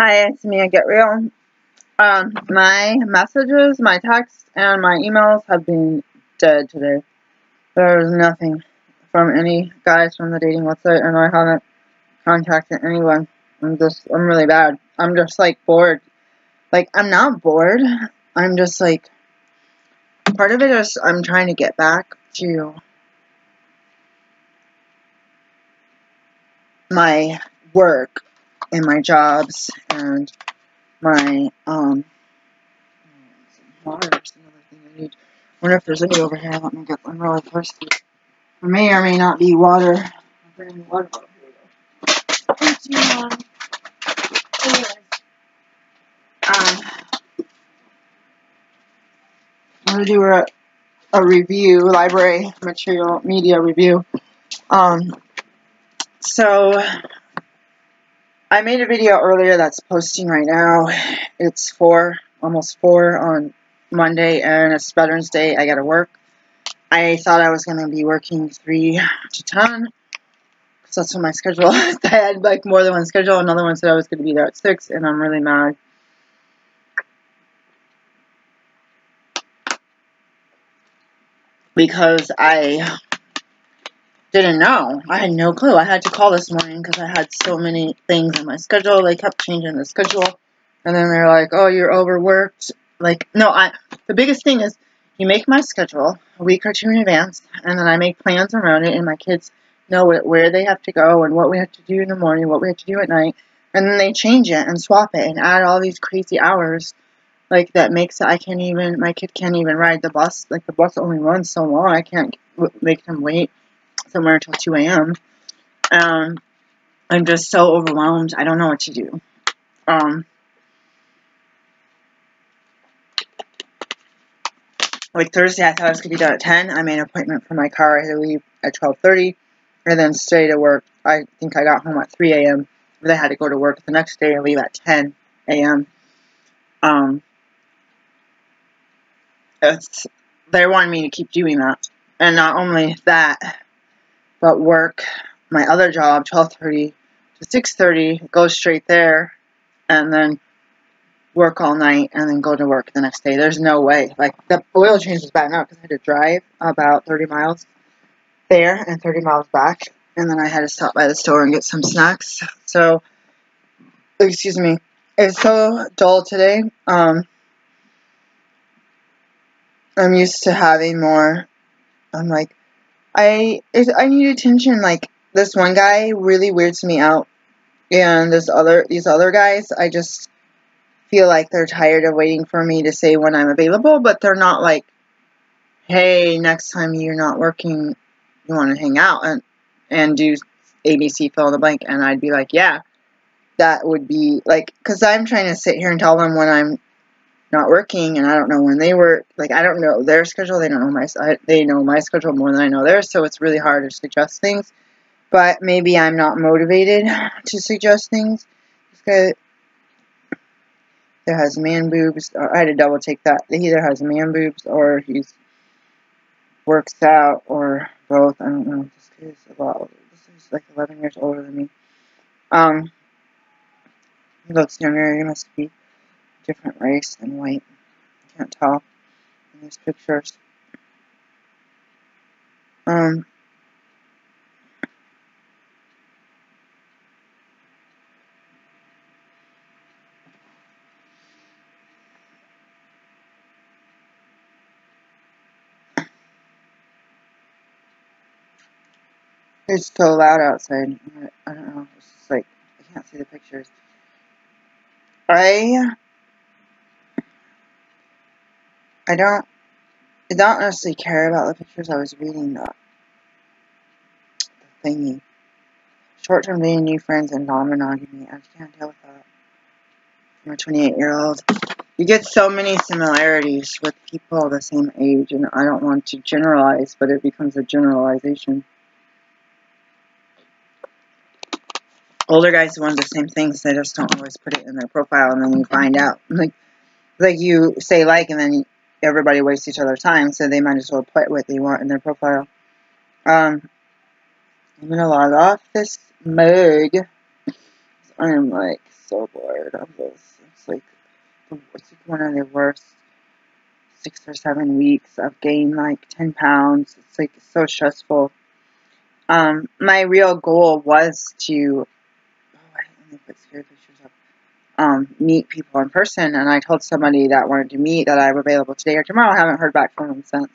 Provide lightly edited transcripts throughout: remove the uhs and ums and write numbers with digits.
Hi, it's me, Get Real. My messages, my texts, and my emails have been dead today. There's nothing from any guys from the dating website, and I haven't contacted anyone. I'm really bad. I'm just, like, bored. Like, I'm not bored. I'm just, like, part of it is I'm trying to get back to my work and my jobs and my, water's another thing I need. I wonder if there's any over here. Let me get one really thirsty. There may or may not be water. I'm bringing water bottle. Here we go. Thank you, Mom. Anyways, I'm going to do a review, library material, media review. So, I made a video earlier that's posting right now. It's almost 4 on Monday, and it's Veterans Day. I got to work. I thought I was going to be working 3 to 10. So that's what my schedule. I had like more than one schedule. Another one said I was going to be there at 6, and I'm really mad. Because I didn't know. I had no clue. I had to call this morning because I had so many things in my schedule. They kept changing the schedule. And then they're like, oh, you're overworked. Like, no, the biggest thing is you make my schedule a week or 2 in advance, and then I make plans around it, and my kids know where they have to go and what we have to do in the morning, what we have to do at night. And then they change it and swap it and add all these crazy hours. Like, that makes it, my kid can't even ride the bus. Like, the bus only runs so long. I can't make them wait somewhere until 2 a.m. I'm just so overwhelmed. I don't know what to do. Like, Thursday, I thought I was going to be done at 10. I made an appointment for my car. I had to leave at 12:30 and then stay to work. I think I got home at 3 a.m. Then I had to go to work the next day and leave at 10 a.m. They wanted me to keep doing that. And not only that, but work my other job, 12:30 to 6:30, go straight there, and then work all night, and then go to work the next day. There's no way. Like, the oil change was bad enough because I had to drive about 30 miles there and 30 miles back, and then I had to stop by the store and get some snacks. So, excuse me. It's so dull today. I'm used to having more. I'm like, I need attention. Like, this one guy really weirds me out, and these other guys, I just feel like they're tired of waiting for me to say when I'm available, but they're not like, hey, next time you're not working, you want to hang out and do ABC fill in the blank, and I'd be like, yeah, that would be like, because I'm trying to sit here and tell them when I'm not working, and I don't know when they work. Like, I don't know their schedule. They don't know they know my schedule more than I know theirs, so it's really hard to suggest things. But maybe I'm not motivated to suggest things. This guy either has man boobs, or I had to double check that. He either has man boobs or he works out, or both. I don't know. This kid is like 11 years older than me. He looks younger. He must be different race than white. I can't tell in these pictures. It's so loud outside. I don't know. It's just like, I can't see the pictures. I don't honestly care about the pictures. I was reading the thingy. Short-term dating, new friends, and non-monogamy. I can't deal with that. I'm a 28-year-old. You get so many similarities with people the same age, and I don't want to generalize, but it becomes a generalization. Older guys want the same things, they just don't always put it in their profile, and then you find out. Like you say and then everybody wastes each other's time, so they might as well put what they want in their profile. I'm going to log off this mug. It's I am like so bored of this. It's like one of the worst 6 or 7 weeks. I've gained like 10 pounds. It's like so stressful. My real goal was to, let me put scary pictures up, meet people in person, and I told somebody that wanted to meet that I'm available today or tomorrow. I haven't heard back from them since.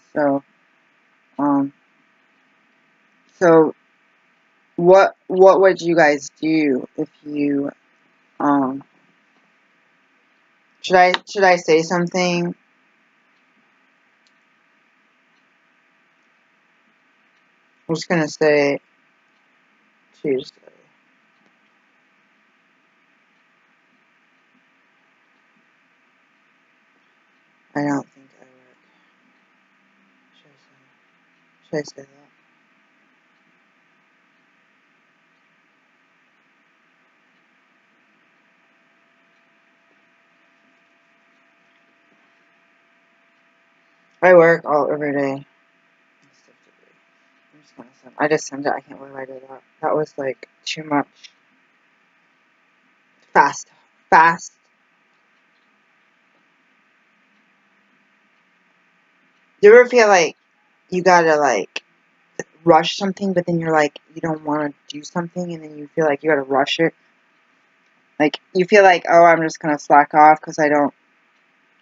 So what would you guys do if you, should I say something? I'm just gonna say Tuesday. I don't think I would. Should I say that? I work all every day. I just sent it. I can't believe I did that. That was like too much. Fast. Do you ever feel like you gotta like rush something, but then you're like you don't want to do something, and then you feel like you gotta rush it? Like you feel like, oh, I'm just gonna slack off because I don't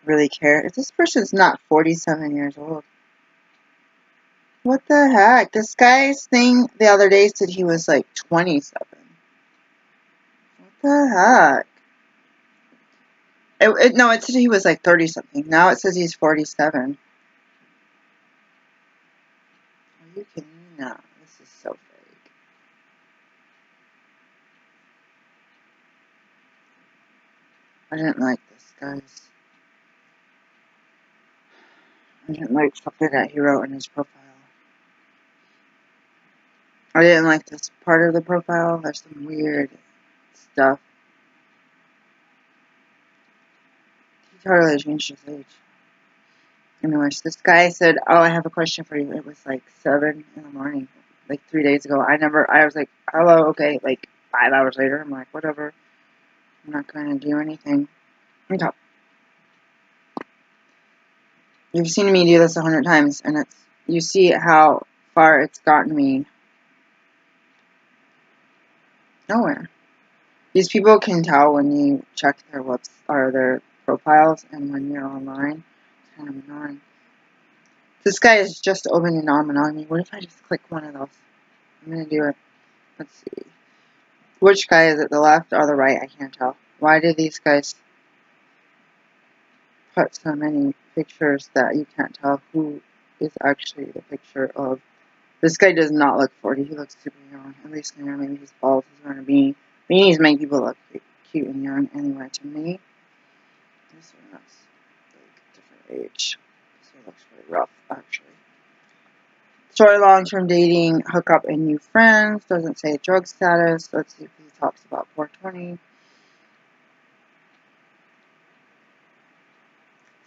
really care. If this person's not 47 years old, what the heck? This guy's thing the other day said he was like 27. What the heck? No, it said he was like 30 something. Now it says he's 47. Are you kidding me? No, this is so fake. I didn't like this, guys. I didn't like something that he wrote in his profile. I didn't like this part of the profile. There's some weird stuff. He totally changed his age. Anyways, this guy said, oh, I have a question for you. It was like 7 in the morning, like 3 days ago. I was like, hello, okay. Like 5 hours later, I'm like, whatever. I'm not going to do anything. Let me talk. You've seen me do this 100 times, and you see how far it's gotten me. Nowhere. These people can tell when you check their their profiles, and when you're online. It's kind of annoying. This guy is just open and on me. What if I just click one of those? I'm gonna do it. Let's see. Which guy is it? The left or the right? I can't tell. Why did these guys put so many pictures that you can't tell who is actually the picture of? This guy does not look 40. He looks super young. At least maybe he's bald. He's wearing a beanie. Beanies make people look cute and young anyway. To me, this one looks like a different age. This one looks really rough, actually. Story long-term dating, hookup, and new friends. Doesn't say drug status. Let's see if he talks about 420.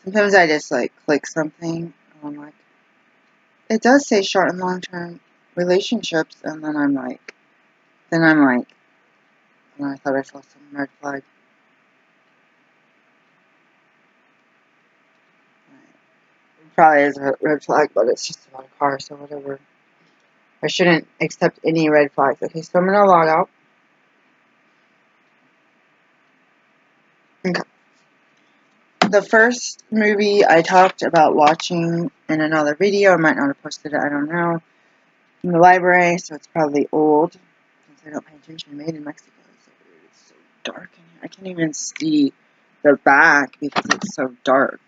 Sometimes I just like click something and I'm like, it does say short and long-term relationships, and then I'm like, and I thought I saw some red flag. It probably is a red flag, but it's just about a car, so whatever. I shouldn't accept any red flags. Okay, so I'm gonna log out. Okay. The first movie I talked about watching in another video, I might not have posted it, I don't know, from the library, so it's probably old, since I don't pay attention. Made in Mexico. It's so dark in here. I can't even see the back because it's so dark.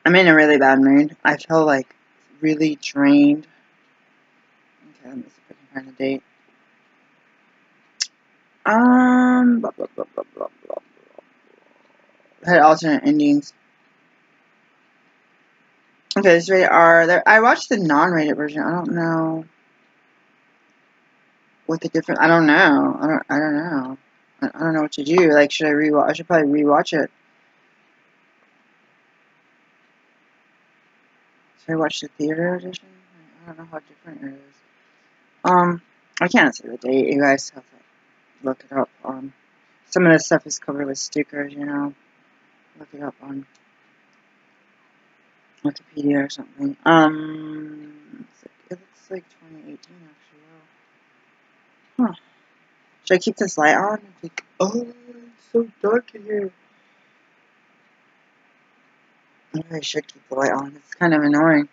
I'm in a really bad mood. I feel like really drained. Okay, let me see if I can find the date. Blah, blah, blah, blah, blah, blah. Had alternate endings. Okay, this is rated R. I watched the non-rated version. I don't know what the difference. I don't know. I don't know. I don't know what to do. Like, should I rewatch? I should probably rewatch it. Should I watch the theater edition? I don't know how different it is. I can't say the date. You guys have to look it up. Some of this stuff is covered with stickers, you know. Look it up on Wikipedia or something. It looks like 2018 actually. Wow. Huh. Should I keep this light on? Like, oh, it's so dark in here. Maybe I should keep the light on. It's kind of annoying.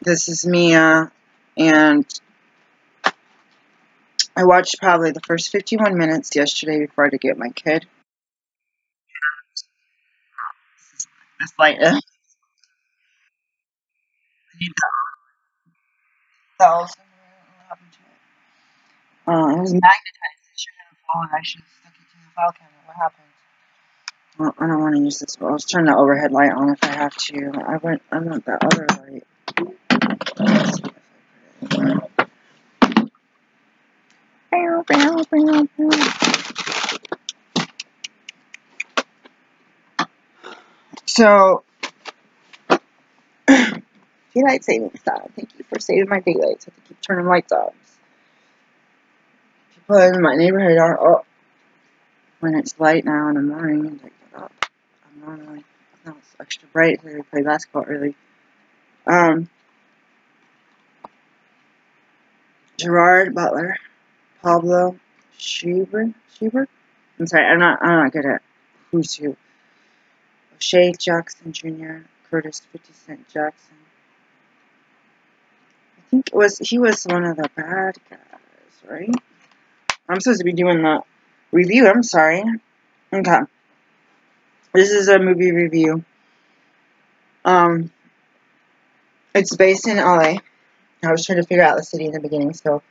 This is Mia, and I watched probably the first 51 minutes yesterday before I had to get my kid. This light, I need bells. What happened to it? It was magnetized. It should have fallen. I should have stuck it to the file cabinet. What happened? Well, I don't want to use this. But I'll turn the overhead light on if I have to. I want that other light. Let's see if I put it in. So, daylight savings time. Thank you for saving my daylights. I have to keep turning lights on. People in my neighborhood are up when it's light now in the morning. And they get up. I'm normally, now it's extra bright because we play basketball early. Gerard Butler, Pablo Schubert. I'm sorry, I'm not good at who's who. O'Shea Jackson Jr., Curtis 50 Cent Jackson. I think he was one of the bad guys, right? I'm supposed to be doing the review. I'm sorry. Okay. This is a movie review. It's based in LA. I was trying to figure out the city in the beginning, so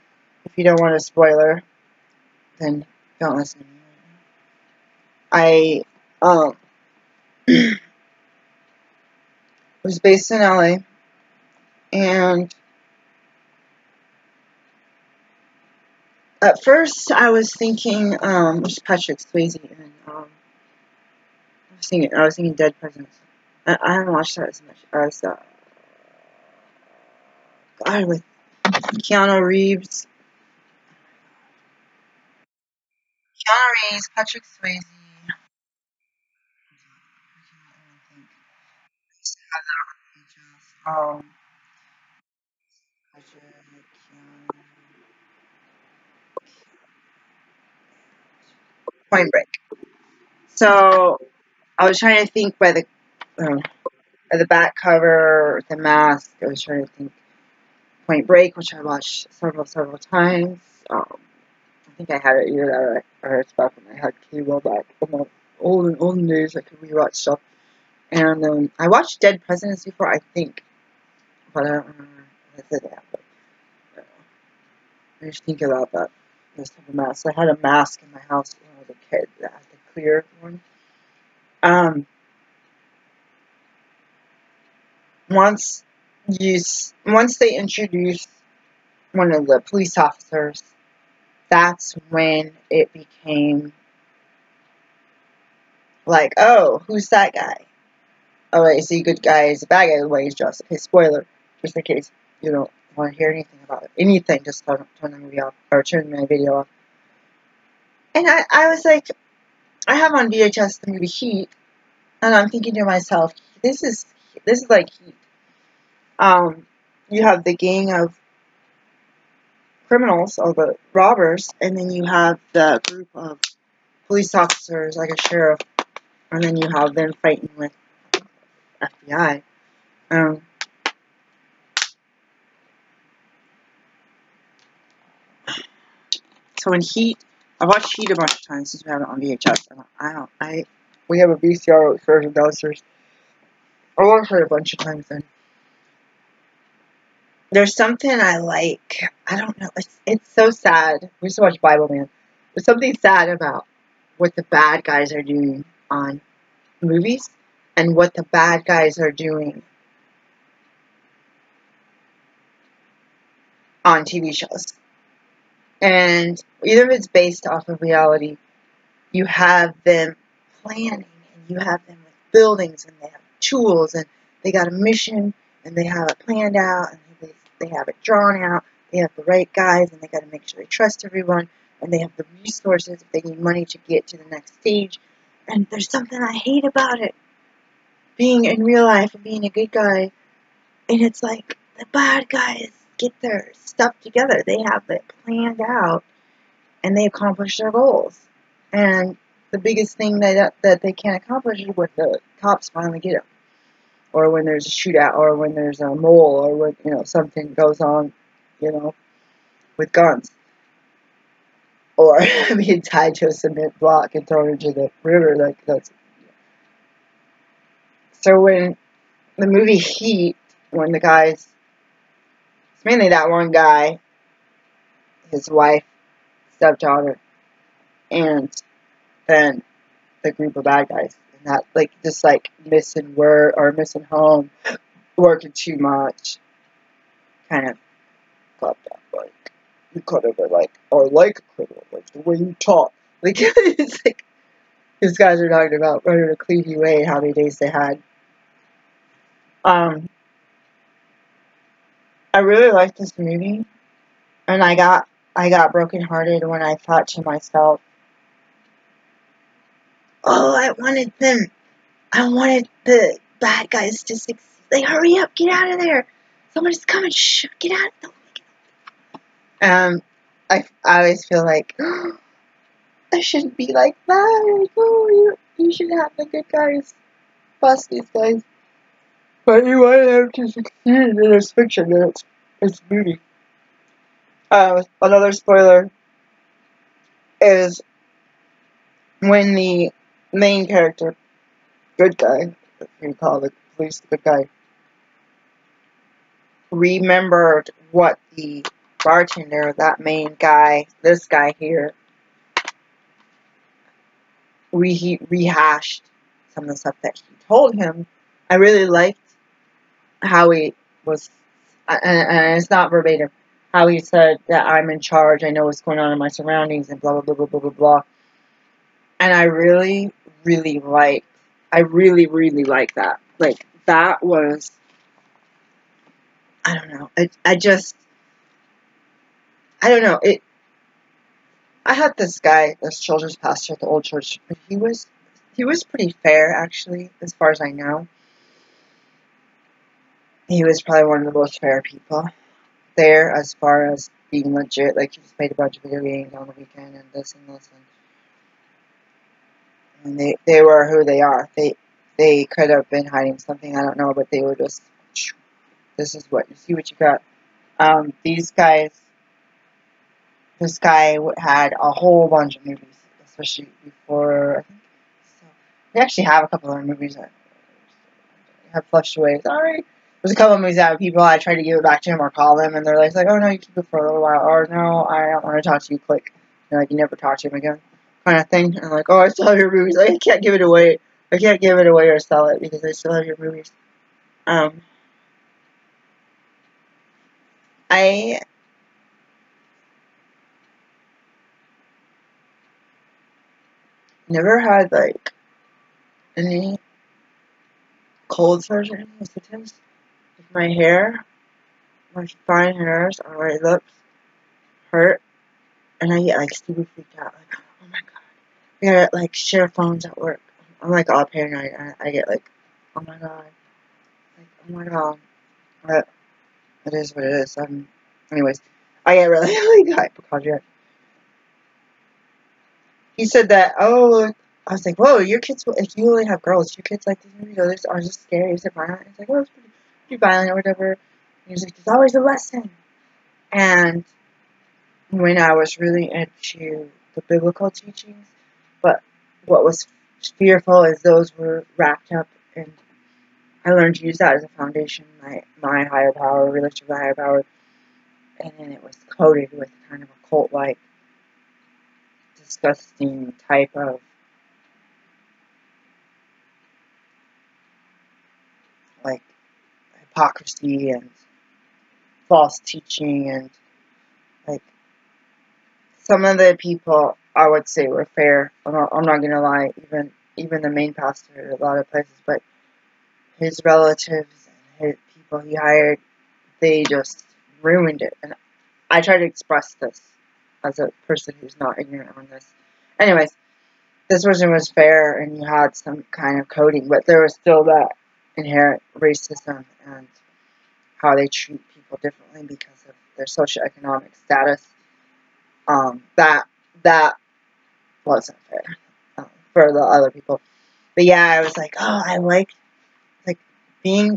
if you don't want a spoiler, then don't listen to me. It was based in LA, and at first I was thinking, there's Patrick Swayze, and I was thinking Dead Presidents. I haven't watched that as much as God, with Keanu Reeves, Patrick Swayze. Patrick, Keanu. Point Break. So I was trying to think by the back cover, the mask. I was trying to think Point Break, which I watched several times. I think I had it either that or it's back when I had cable back in the olden days. I could rewatch stuff. And I watched Dead Presidents before, I think, but I don't remember if I said that. But I just think about that. This type of mask. I had a mask in my house when I was a kid. That had the clear one. Once they introduced one of the police officers, that's when it became like, oh, who's that guy? Oh, wait, is he a good guy? Is he a bad guy? The way he's dressed. Okay, spoiler, just in case you don't want to hear anything about it. Anything, just turn the movie off, or turn my video off. And I was like, I have on VHS the movie Heat, and I'm thinking to myself, this is like Heat. You have the gang of criminals, or the robbers, and then you have the group of police officers, like a sheriff, and then you have them fighting with FBI. So in Heat, I watched Heat a bunch of times since we have it on VHS. And we have a VCR version downstairs. I watched it a bunch of times, and there's something I like. I don't know. It's so sad. We used to watch Bible Man. There's something sad about what the bad guys are doing on movies and what the bad guys are doing on TV shows. And either if it's based off of reality, you have them planning, and you have them with buildings, and they have tools, and they got a mission, and they have it planned out, and they have it drawn out, they have the right guys, and they got to make sure they trust everyone, and they have the resources if they need money to get to the next stage. And there's something I hate about it, being in real life and being a good guy, and it's like the bad guys get their stuff together. They have it planned out, and they accomplish their goals. And the biggest thing that they can't accomplish is when the cops finally get them, or when there's a shootout, or when there's a mole, or when something goes on, with guns, or being tied to a cement block and thrown into the river. Like that's so. When the movie Heat, when the guys, it's mainly that one guy, his wife, stepdaughter, and then the group of bad guys, and that just missing work or missing home, working too much, kind of popped up you could have been or like a criminal, the way you talk, it's these guys are talking about running a clean UA and how many days they had. I really liked this movie, and I got brokenhearted when I thought to myself, oh, I wanted the bad guys to succeed. Hurry up, get out of there. Somebody's coming. Shh, get out. I always feel like, oh, I shouldn't be like that. Oh, you should have the good guys bust these guys. But you want them to succeed in this fiction, and it's beauty. Another spoiler is when the main character, good guy, if you call the police the good guy, remembered what the bartender, that main guy, this guy here, rehashed some of the stuff that he told him. I really liked how he was, and it's not verbatim, how he said that I'm in charge, I know what's going on in my surroundings, and blah, blah, blah, blah, blah, blah, blah. And I really, really liked that. That was, I don't know, I don't know, I had this guy, this children's pastor at the old church, but he was pretty fair, actually, as far as I know. He was probably one of the most fair people there, as far as being legit. He just played a bunch of video games on the weekend, and this and this, and they were who they are. They could have been hiding something, I don't know, but they were just, this is what, you see what you got. These guys, this guy had a whole bunch of movies, especially before, I think, so. We actually have a couple other movies that have flushed away. Sorry. There's a couple of movies that have people, I try to give it back to him or call them, and they're like, oh no, you keep it for a little while, or no, I don't want to talk to you, click. And you never talk to him again, kind of thing. And oh, I still have your movies. I can't give it away. I can't give it away or sell it because I still have your movies. I never had any cold surgery symptoms with my hair. My fine hairs or my lips hurt, and I get stupid freaked out. Oh my god, we gotta share phones at work. I'm all paranoid. I get oh my god, oh my god. But it is what it is. Anyways, I get really hypochondriac. He said that, oh, I was whoa, your kids, if you only have girls, your kids these movies are just scary. Is it violent? He's oh, it's pretty violent or whatever. And he's there's always a lesson. And when I was really into the biblical teachings, but what was fearful is those were wrapped up, and I learned to use that as a foundation, my higher power, relationship with the higher power, and then it was coated with kind of a cult-like, disgusting type of hypocrisy and false teaching, and some of the people I would say were fair. I'm not gonna lie. Even the main pastor at a lot of places, but his relatives and his people he hired, they just ruined it. And I try to express this as a person who's not ignorant on this. Anyways, this version was fair and you had some kind of coding, but there was still that inherent racism and how they treat people differently because of their socioeconomic status. That wasn't fair for the other people. But yeah, I was like, oh, I like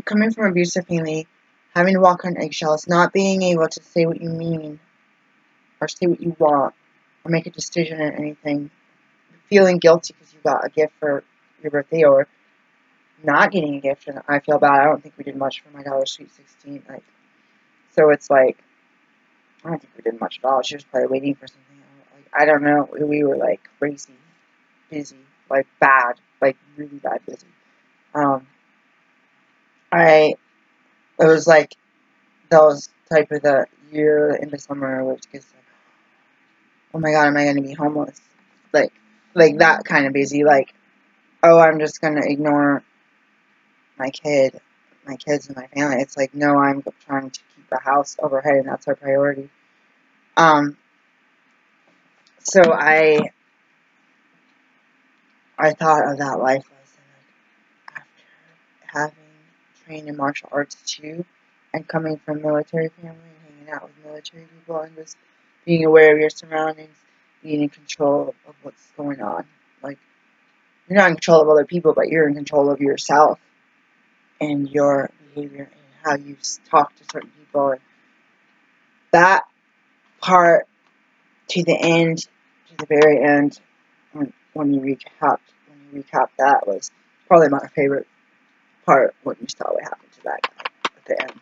coming from an abusive family, having to walk on eggshells, not being able to say what you mean or say what you want or make a decision on anything, feeling guilty because you got a gift for your birthday or not getting a gift, and I feel bad. I don't think we did much for my daughter's Sweet 16. So it's like, I don't think we did much at all. She was probably waiting for something. I don't know. We were like crazy busy, like bad, like really bad busy. It was like those type of the year into summer, which gets like, oh my god, am I going to be homeless? Like that kind of busy. Like, oh, I'm just going to ignore my kids and my family. It's like, no, I'm trying to keep a house overhead, and that's our priority. So I thought of that life lesson, like, after having trained in martial arts too, and coming from military family and hanging out with military people and just being aware of your surroundings, being in control of what's going on. Like, you're not in control of other people, but you're in control of yourself and your behavior and how you talk to certain people. And that part to the end, to the very end, when you recap that, was probably my favorite part when you saw what happened to that guy at the end.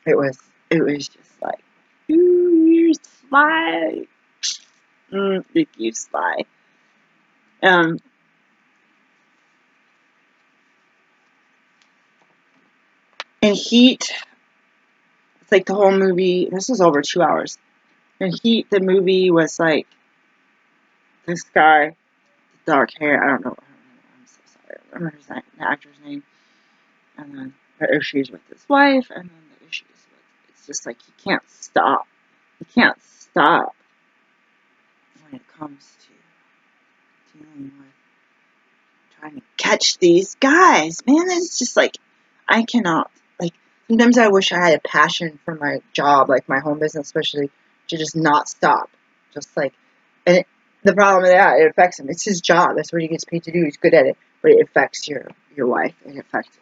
It was just like, ooh, you're sly. You sly. And Heat, it's like the whole movie, this was over 2 hours. In Heat, the movie was like, this guy, dark hair, I don't know, I'm so sorry, I don't remember the actor's name, and then the issues with his wife, and then the issues with, it's just like, he can't stop when it comes to dealing with trying to catch these guys, man. It's just like, I cannot, like, sometimes I wish I had a passion for my job, like my home business especially, to just not stop, just like, and the problem with that, it affects him. It's his job. That's what he gets paid to do. He's good at it. But it affects your wife. It affects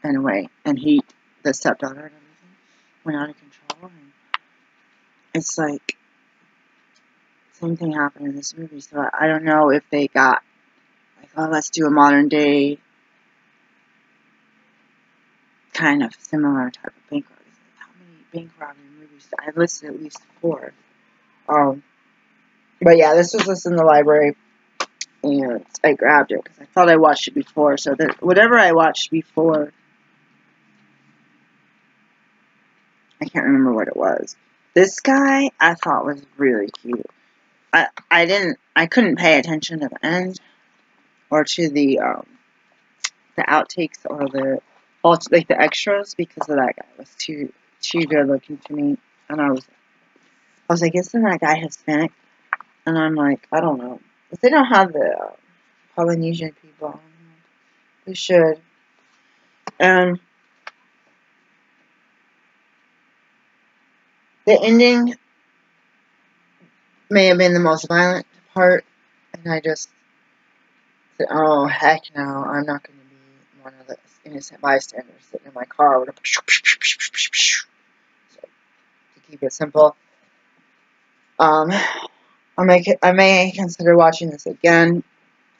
him in a way. And the stepdaughter and everything, went out of control. And it's like, same thing happened in this movie. So I don't know if they got, like, oh, let's do a modern day kind of similar type of bank robbery. How many bank robbery movies? I listed at least 4. But yeah, this was just in the library. And I grabbed it because I thought I watched it before. So whatever I watched before, I can't remember what it was. This guy I thought was really cute. I couldn't pay attention to the end or to the outtakes or like the extras because of that guy. It was too good looking to me, and I was like, isn't that guy Hispanic? And I'm like, I don't know. If they don't have the Polynesian people, they should. The ending may have been the most violent part, and I just said, oh, heck no, I'm not going to be one of the innocent bystanders sitting in my car with so, to keep it simple, I may consider watching this again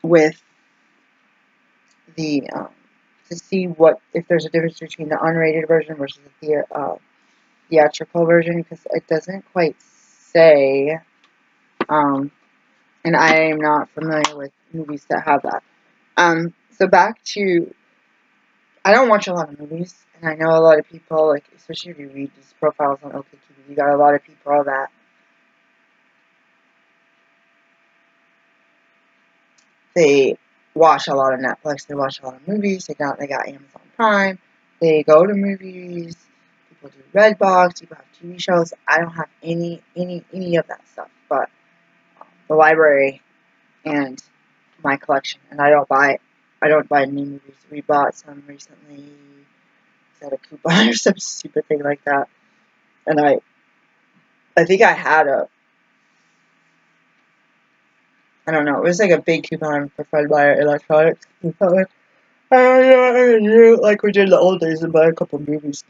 with the, to see if there's a difference between the unrated version versus the theatrical version, because it doesn't quite say, and I am not familiar with movies that have that. So back to, I don't watch a lot of movies, and I know a lot of people, like, especially if you read these profiles on OkCupid, you got a lot of people that they watch a lot of Netflix, they watch a lot of movies, they got Amazon Prime, they go to movies, people do Redbox, people have TV shows. I don't have any of that stuff, but the library and my collection, and I don't buy new movies. We bought some recently. Is that a coupon or some stupid thing like that? And I think I had I don't know, it was like a big coupon for Fred Meyer Electronics. Like we did in the old days and buy a couple movies.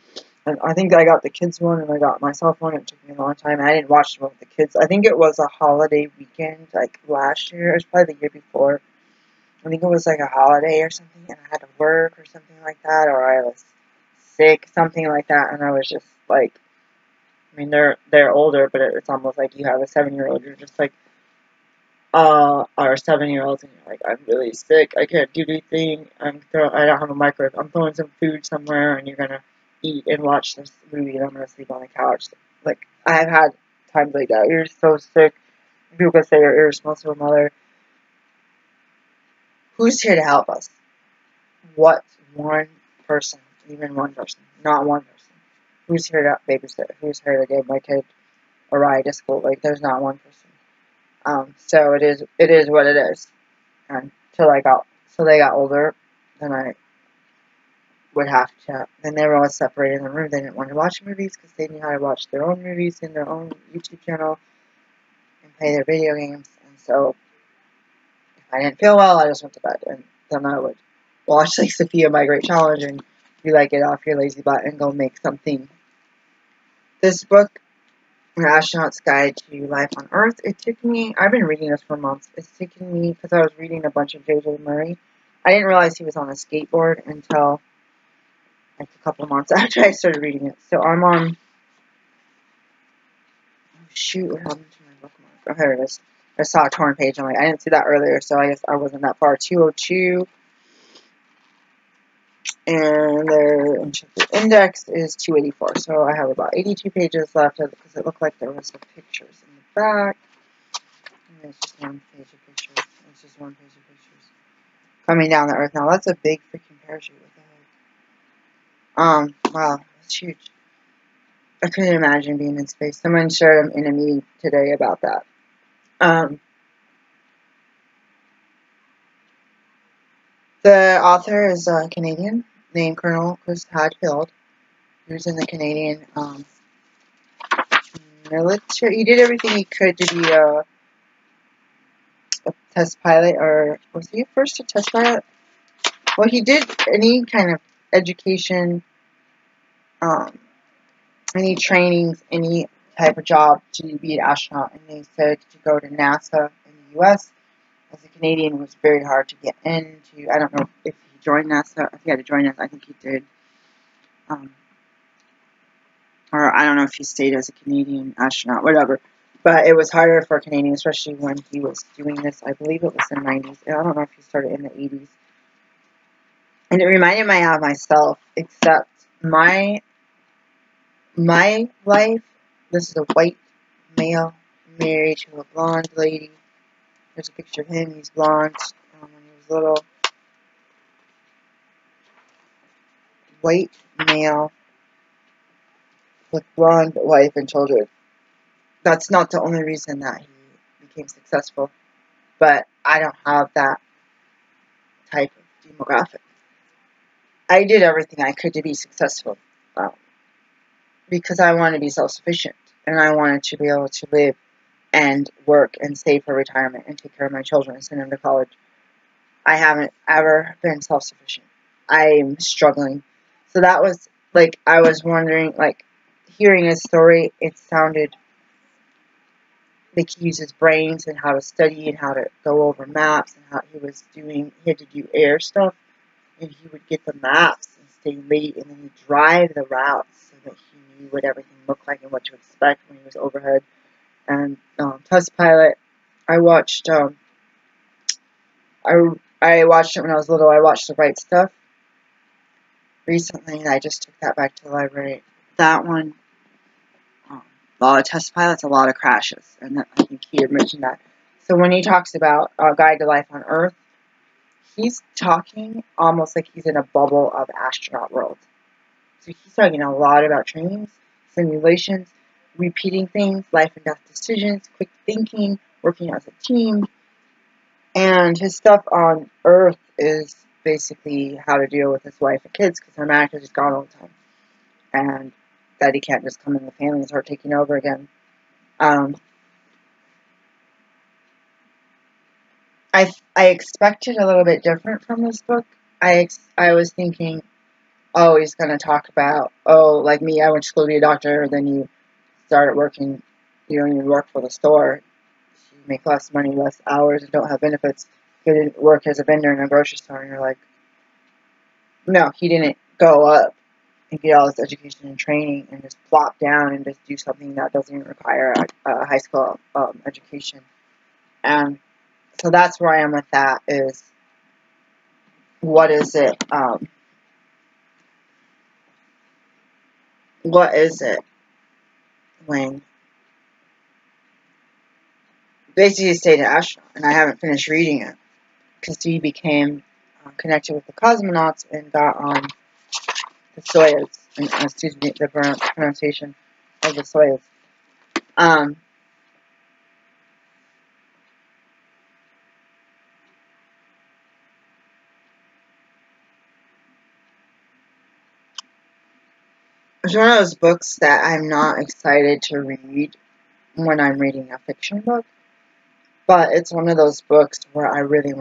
And I think I got the kids one and I got myself one. It took me a long time. I didn't watch them with the kids. I think it was a holiday weekend, like last year. It was probably the year before. I think it was like a holiday or something, and I had to work or something like that, or I was sick, something like that, and I was just like, I mean, they're older, but it's almost like you have a 7-year-old. You're just like, or 7-year-olds, and you're like, I'm really sick. I can't do anything. I don't have a microwave. I'm throwing some food somewhere, and you're gonna eat and watch this movie, and I'm gonna sleep on the couch. Like, I've had times like that. You're so sick. People say you're irresponsible mother. Who's here to help us? What one person, even one person, not one person, who's here to babysit? Who's here to give my kid a ride to school? Like, there's not one person. So it is what it is. And till they got older, then I would have to. Then they were all separated in the room. They didn't want to watch movies because they knew how to watch their own movies in their own YouTube channel and play their video games. And so, if I didn't feel well, I just went to bed, and then I would watch like Sophia My Great Challenge and you like get off your lazy butt and go make something. This book, An Astronaut's Guide to Life on Earth, it took me, I've been reading this for months. It's taken me, because I was reading a bunch of J.J. Murray. I didn't realize he was on a skateboard until like a couple months after I started reading it. So I'm on, oh shoot, what happened to my bookmark? Oh, here it is. I saw a torn page. I'm like, I didn't see that earlier, so I guess I wasn't that far. 202. And their index is 284, so I have about 82 pages left because it looked like there was some pictures in the back. And it's just one page of pictures. It's just one page of pictures. Coming down the Earth now. That's a big freaking parachute. What the heck? Wow, that's huge. I couldn't imagine being in space. Someone shared in a meeting today about that. The author is Canadian, named Colonel Chris Hadfield. He was in the Canadian military. He did everything he could to be a test pilot, or was he first a test pilot? Well, he did any kind of education, any trainings, any type of job to be an astronaut. And they said to go to NASA in the U.S. as a Canadian was very hard to get into. I don't know if he joined NASA. I think he had to join NASA. I think he did. Or I don't know if he stayed as a Canadian astronaut, whatever. But it was harder for a Canadian, especially when he was doing this. I believe it was in the 90s. I don't know if he started in the 80s. And it reminded me of myself, except my life, this is a white male married to a blonde lady. There's a picture of him. He's blonde when he was little. White male with blonde wife and children. That's not the only reason that he became successful, but I don't have that type of demographic. I did everything I could to be successful because I wanted to be self-sufficient and I wanted to be able to live and work and save for retirement and take care of my children and send them to college. I haven't ever been self-sufficient. I'm struggling. So that was, like, I was wondering, like, hearing his story, it sounded like he used his brains and how to study and how to go over maps and how he had to do air stuff, and he would get the maps and stay late and then he'd drive the routes so that he knew what everything looked like and what to expect when he was overhead. And test pilot, I watched I watched it when I was little. I watched The Right Stuff recently, and I just took that back to the library. That one, a lot of test pilots, a lot of crashes, and I think he had mentioned that. So when he talks about Guide to Life on Earth, he's talking almost like he's in a bubble of astronaut world. So he's talking a lot about dreams, simulations, repeating things, life and death decisions, quick thinking, working as a team. And his stuff on Earth is basically how to deal with his wife and kids because America's just gone all the time. And that he can't just come in the family and start taking over again. I expected a little bit different from this book. I was thinking, oh, he's going to talk about, oh, like me, I went to school to be a doctor, then you started working, you work for the store, you make less money, less hours, and don't have benefits. You didn't work as a vendor in a grocery store, and you're like, no, he didn't go up and get all this education and training and just plop down and just do something that doesn't even require a high school education. And so that's where I am with that is, what is it? What is it when basically he stayed an astronaut, and I haven't finished reading it because he became connected with the cosmonauts and got on the Soyuz, and excuse me, the pronunciation of the Soyuz. It's one of those books that I'm not excited to read when I'm reading a fiction book, but it's one of those books where I really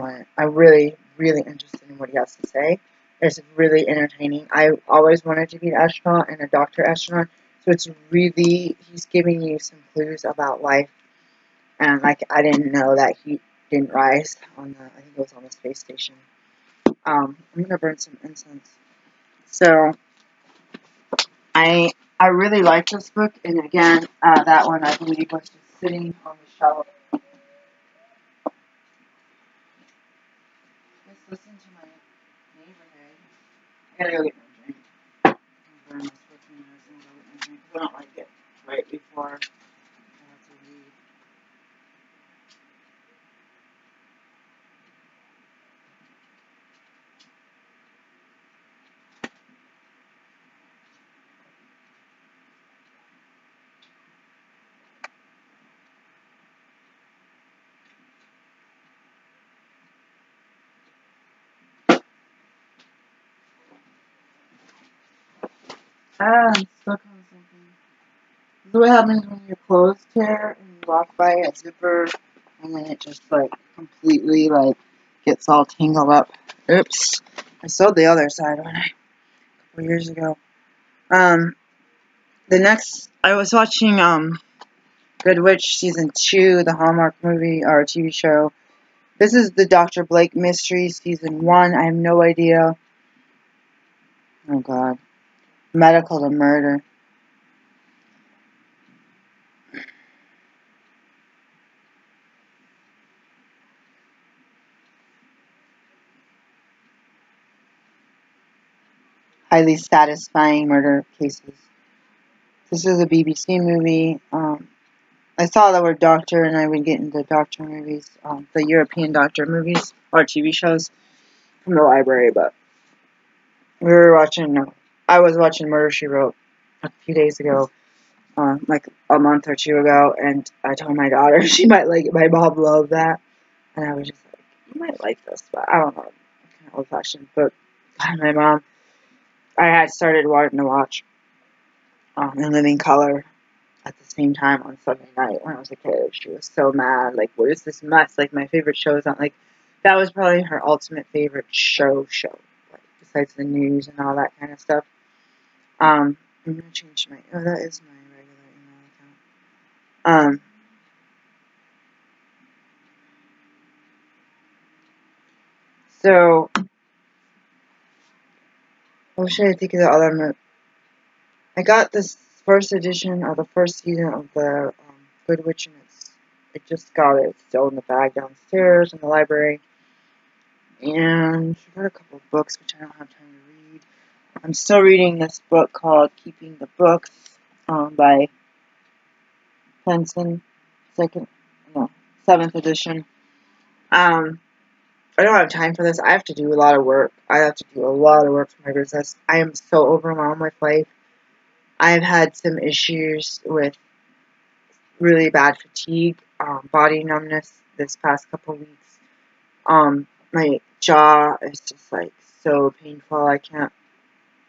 really interested in what he has to say. It's really entertaining. I always wanted to be an astronaut and a doctor astronaut, so it's really, he's giving you some clues about life, and like, I didn't know that he didn't rise on the, I think it was on the space station. I'm gonna burn some incense. So, I really like this book, and again, that one I believe was just sitting on the shelf. Just listen to my neighborhood. I gotta go get my drink. I'm burn this 15 minutes and go get my drink. I don't like it right before I have to leave. I'm stuck on something. This is what happens when your clothes tear and you walk by a zipper and then it just like completely like gets all tangled up. Oops. I sewed the other side a couple years ago. The next, I was watching Good Witch season 2, the Hallmark movie or TV show. This is the Dr. Blake mystery season 1. I have no idea. Oh God. Medical to Murder. Highly satisfying murder cases. This is a BBC movie. I saw the word doctor and I would get into doctor movies, the European doctor movies or TV shows from the library, but I was watching Murder, She Wrote a few days ago, like a month or two ago, and I told my daughter she might like it. My mom loved that, and I was just like, you might like this, but I don't know, kind of old-fashioned, but my mom, I had started wanting to watch In Living Color at the same time on Sunday night when I was a kid. She was so mad, like, what is this mess? Like, my favorite show is not, like, that was probably her ultimate favorite show, like, besides the news and all that kind of stuff. I'm gonna change that is my regular email account. So, what should I think of the other? I got this first edition of the first season of the Good Witch, and it just got it. It's still in the bag downstairs in the library. And I got a couple of books which I don't have time to read. I'm still reading this book called Keeping the Books by Henson, 7th edition. I don't have time for this. I have to do a lot of work. I have to do a lot of work for my business. I am so overwhelmed with life. I've had some issues with really bad fatigue, body numbness this past couple weeks. My jaw is just like so painful. I can't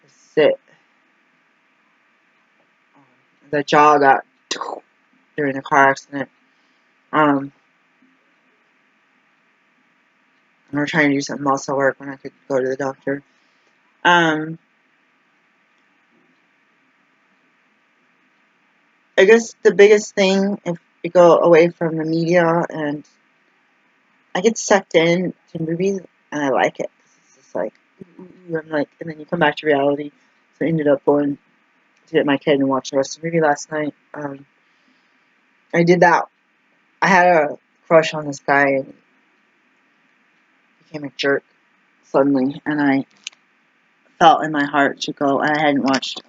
sit. The jaw got during the car accident. I'm trying to do some muscle work when I could go to the doctor. I guess the biggest thing, if you go away from the media, and I get sucked in to movies, and I like it. It's just like, I'm like, and then you come back to reality. So I ended up going to get my kid and watch the rest of the movie last night. I did that. I had a crush on this guy, and he became a jerk suddenly, and I felt in my heart to go. I hadn't watched.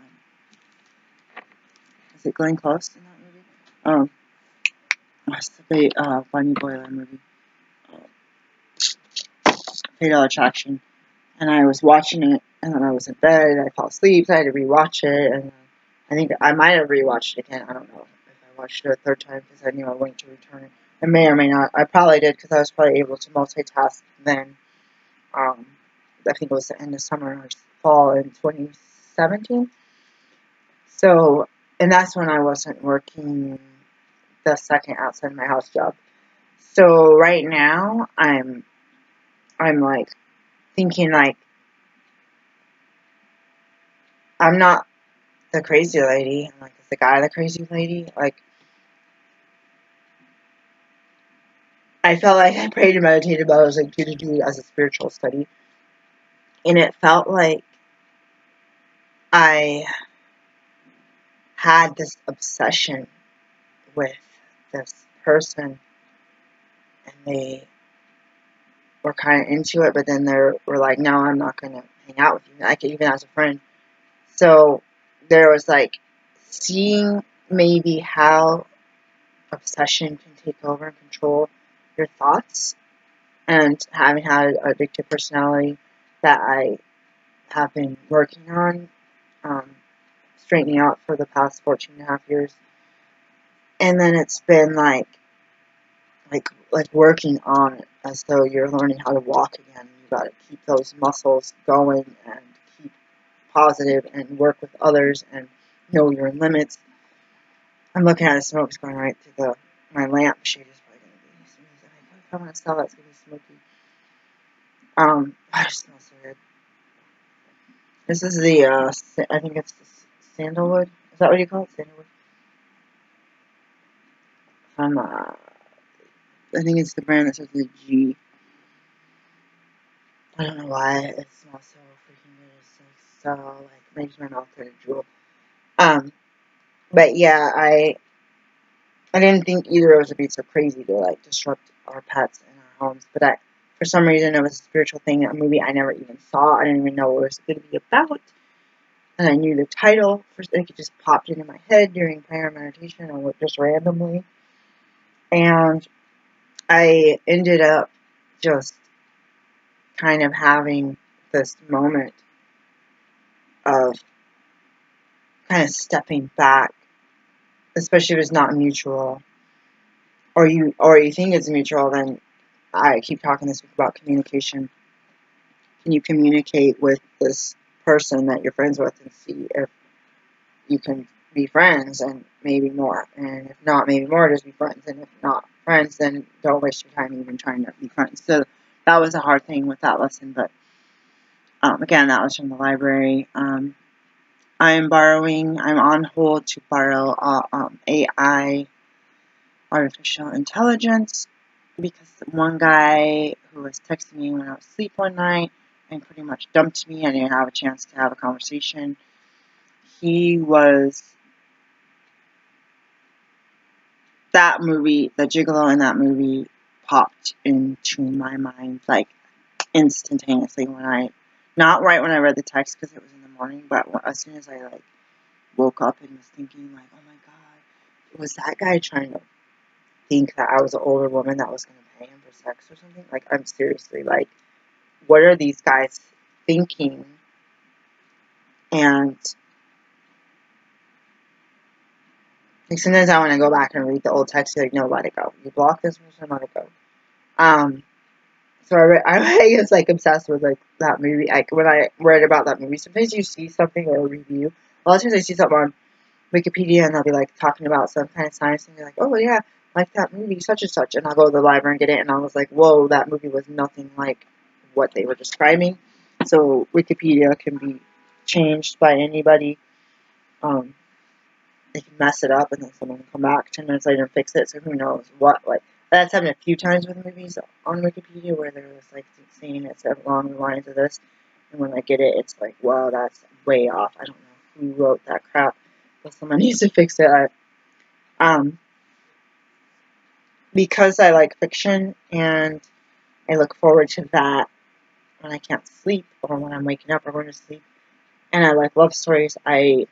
Is it Glenn Close in that movie? It's the Bunny Boiler movie, Fatal Attraction. And I was watching it, and then I was in bed, I fell asleep, so I had to rewatch it, and I think I might have rewatched it again. I don't know if I watched it a third time because I knew I wanted to return it. I may or may not. I probably did because I was probably able to multitask then. I think it was the end of summer or fall in 2017. So, and that's when I wasn't working the second outside my house job. So right now, I'm like thinking like, I'm not the crazy lady. I'm like, is the guy the crazy lady? Like, I felt like I prayed and meditated, but I was like, to do it as a spiritual study. And it felt like I had this obsession with this person, and they were kind of into it, but then they were like, no, I'm not going to hang out with you, like, even as a friend. So there was like seeing maybe how obsession can take over and control your thoughts, and having had an addictive personality that I have been working on, straightening out for the past 14 and a half years. And then it's been like working on it as though you're learning how to walk again. You got to keep those muscles going and keep positive and work with others and know your limits. I'm looking at the smoke's going right through my lamp shade is probably going to be smooth. If I want to sell that, it's going to be smoky. I just smell so good. This is the, I think it's the sandalwood. Is that what you call it? Sandalwood? I think it's the brand that starts with a G. I don't know why it smells so freaking good. It's like so, like, makes my mouth kind of drool. But yeah, I didn't think either of us would be so crazy to, like, disrupt our pets in our homes. But for some reason, it was a spiritual thing, a movie I never even saw. I didn't even know what it was going to be about. And I knew the title. First, it just popped into my head during prayer and meditation, or just randomly. And I ended up just kind of having this moment of kind of stepping back, especially if it's not mutual, or you think it's mutual. Then I keep talking this week about communication. Can you communicate with this person that you're friends with and see if you can be friends and maybe more? And if not, maybe more, just be friends. And if not friends, then don't waste your time even trying to be friends. So that was a hard thing with that lesson. But again, that was from the library. I'm on hold to borrow AI, artificial intelligence, because one guy who was texting me when I was asleep one night and pretty much dumped me. I didn't have a chance to have a conversation. That movie, the gigolo in that movie, popped into my mind like instantaneously not right when I read the text because it was in the morning, but as soon as I like woke up and was thinking like, oh my god, was that guy trying to think that I was an older woman that was going to pay him for sex or something. Like, I'm seriously like, what are these guys thinking? And like, sometimes I want to go back and read the old text, like, no, let it go. You block this person, let it go. So I was like obsessed with like that movie. Like when I read about that movie, sometimes you see something or a review. A lot of times I see something on Wikipedia and they'll be like talking about some kind of science thing. They're like, oh yeah, like that movie such and such, and I'll go to the library and get it, and I was like, whoa, that movie was nothing like what they were describing. So Wikipedia can be changed by anybody. They can mess it up and then someone will come back 10 minutes later and fix it. So who knows what, like, that's happened a few times with movies on Wikipedia where there was, like, saying it's along the lines of this. And when I get it, it's like, wow, that's way off. I don't know who wrote that crap, but someone needs to fix it. Because I like fiction and I look forward to that when I can't sleep or when I'm waking up or going to sleep. And I like love stories. I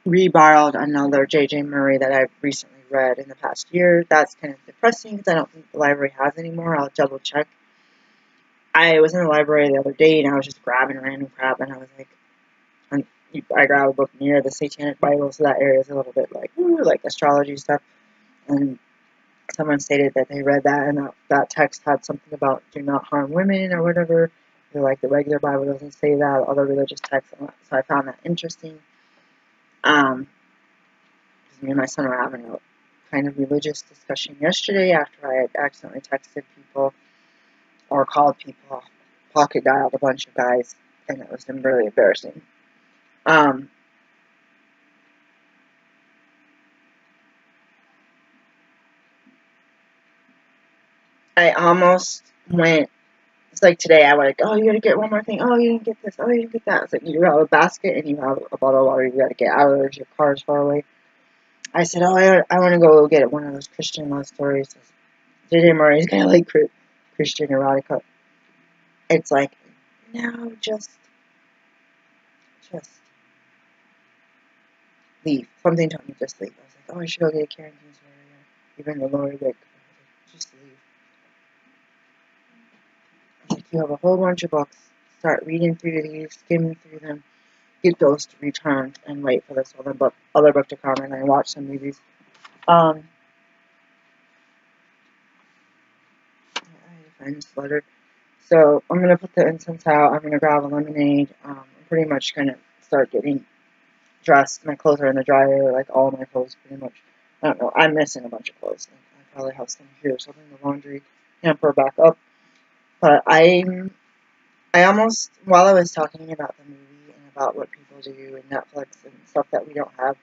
reborrowed another J.J. Murray that I've recently read in the past year. That's kind of depressing because I don't think the library has anymore. I'll double check. I was in the library the other day and I was just grabbing random crap and I was like, I grabbed a book near the Satanic Bible, so that area is a little bit like, ooh, like astrology stuff. And someone stated that they read that and that text had something about do not harm women or whatever. They're like the regular Bible doesn't say that, other religious texts. So I found that interesting. Me and my son were having a kind of religious discussion yesterday after I had accidentally texted people or called people, pocket dialed a bunch of guys, and it was really embarrassing. I almost went, it's like today I was like, oh, you gotta get one more thing, oh, you didn't get this, oh, you didn't get that. It's like, you have a basket and you have a bottle of water, you gotta get out of there, your car is far away. I said, oh, I want to go get one of those Christian love stories. J.J. Murray's kind of like Christian erotica. It's like, no, just leave. Something told me just leave. I was like, oh, I should go get a Karen Kingsbury. Even the Lord, like, just leave. I was like, you have a whole bunch of books. Start reading through these, skimming through them, get those to return, and wait for this other book to come, and I watch some movies. I find this letter. So I'm gonna put the incense out. I'm gonna grab a lemonade. I'm pretty much gonna start getting dressed. My clothes are in the dryer, like all my clothes, pretty much. I don't know. I'm missing a bunch of clothes. I probably have some here. So I'm in the laundry hamper back up. But I almost, while I was talking about the movie and about what people do and Netflix and stuff that we don't have,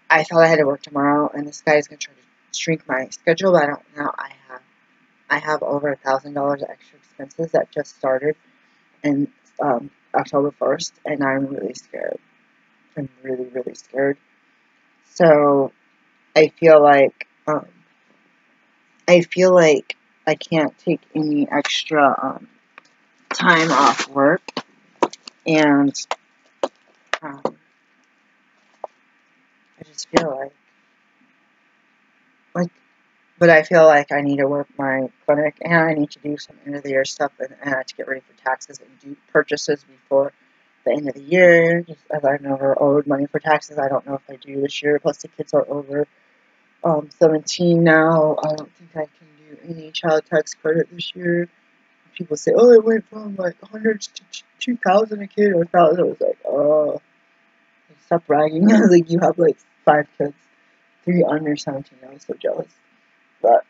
I thought I had to work tomorrow, and this guy is gonna try to shrink my schedule. But I don't know. I have over $1,000 extra expenses that just started in October 1st, and I'm really scared. I'm really, really scared. So I feel like I can't take any extra time off work, and I just feel but I feel like I need to work my clinic, and I need to do some end of the year stuff, and I have to get ready for taxes and do purchases before the end of the year. Just as I've never owed money for taxes, I don't know if I do this year. Plus, the kids are over 17 now. I don't think I can do any child tax credit this year. People say, oh, it went from like hundreds to 2,000 a kid or 1,000. I was like, oh, stop bragging. I was like, you have like 5 kids, 3 under 17. I was so jealous. But,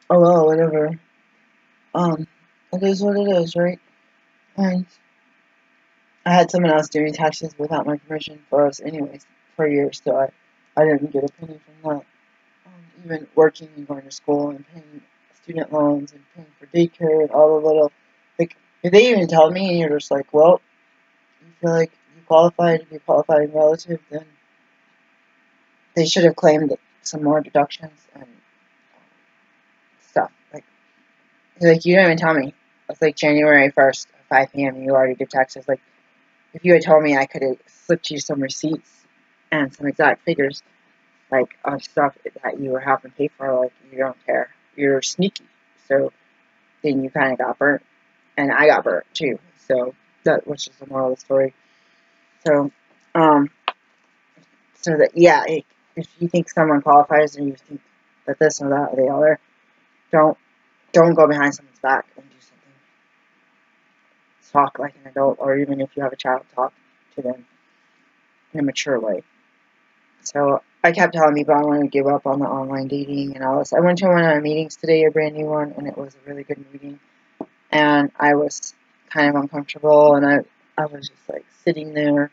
oh well, whatever. It is what it is, right? And I had someone else doing taxes without my permission for us anyways for years, so I didn't get a penny from that. Even working and going to school and paying student loans and paying for daycare and all the little, like, if they even tell me and you're just like, well, you feel like you qualified to be a qualifying relative, then they should have claimed some more deductions and stuff. Like, you don't even tell me. It's like January 1st, 5 p.m., you already did taxes. Like, if you had told me, I could have slipped you some receipts and some exact figures, like, of stuff that you were having to pay for. Like, you don't care. you're sneaky. So then you kind of got burnt, and I got burnt too. So that was just the moral of the story. So, so that yeah, if you think someone qualifies and you think that this or that or the other, don't go behind someone's back and do something. Talk like an adult, or even if you have a child, talk to them in a mature way. So I kept telling people I wanted to give up on the online dating and all this. I went to one of our meetings today, a brand new one, and it was a really good meeting. And I was kind of uncomfortable, and I was just like sitting there,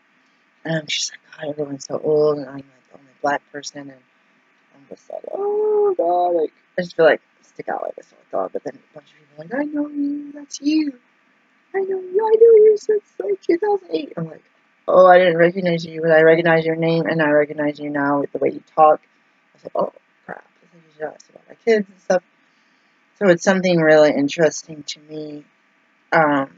and I'm just like, God, everyone's so old, and I'm like the only black person, and I'm just like, oh God, like I just feel like I stick out like a sore thumb. But then a bunch of people are like, I know you, that's you. I know you since like 2008. I'm like, oh, I didn't recognize you, but I recognize your name, and I recognize you now with the way you talk. I was like, oh crap, I think you should ask about my kids and stuff. So it's something really interesting to me to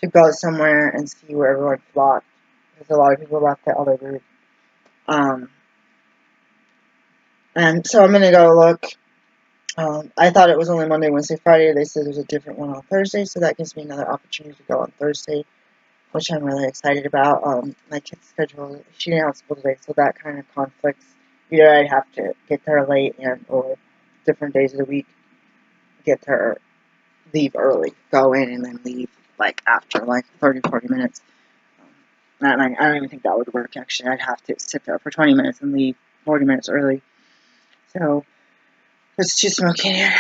go somewhere and see where everyone flocked, because a lot of people left the other group. And so I'm gonna go look. I thought it was only Monday, Wednesday, Friday. They said there's a different one on Thursday, so that gives me another opportunity to go on Thursday, which I'm really excited about. My kid's schedule, she didn't have school today, so that kind of conflicts. Either I'd have to get there late or different days of the week, get there, leave early, go in and then leave like after like 30, 40 minutes. I don't even think that would work, actually. I'd have to sit there for 20 minutes and leave 40 minutes early. So, let's do some okay here.